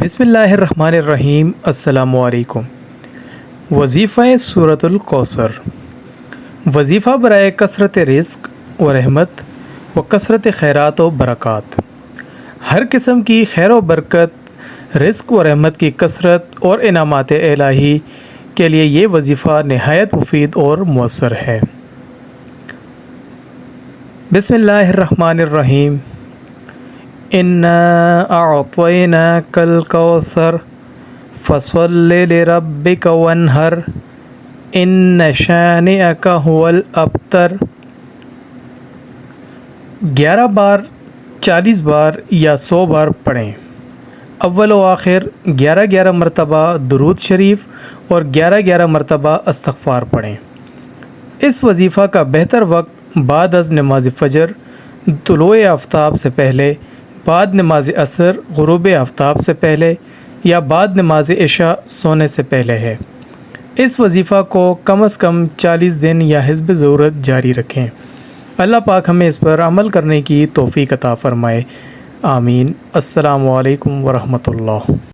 بسم اللہ الرحمن الرحیم۔ السلام علیکم۔ وظیفہ سورۃ الکوثر۔ وظیفہ برائے کثرت رزق و رحمت و کثرت خیرات و برکات۔ ہر قسم کی خیر و برکت، رزق و رحمت کی کثرت اور انعامات الہی کے لیے یہ وظیفہ نہایت مفید اور مؤثر ہے۔ بسم اللہ الرحمن الرحیم۔ اِنَّا أَعْطَيْنَاكَ الْكَوْثَرَ فَصَلِّ لِرَبِّكَ وَانْحَرْ إِنَّ شَانِئَكَ هُوَ الْأَبْتَرُ۔ 11 بار، 40 بار یا 100 بار پڑھیں۔ اول و آخر 11 مرتبہ درود شریف اور 11 مرتبہ استغفار پڑھیں۔ اس وظیفہ کا بہتر وقت بعد از نماز فجر، طلوع آفتاب سے پہلے، بعد نماز عصر غروب آفتاب سے پہلے یا بعد نماز عشاء سونے سے پہلے ہے۔ اس وظیفہ کو کم از کم 40 دن یا حسب ضرورت جاری رکھیں۔ اللہ پاک ہمیں اس پر عمل کرنے کی توفیق عطا فرمائے، آمین۔ السلام علیکم ورحمۃ اللہ۔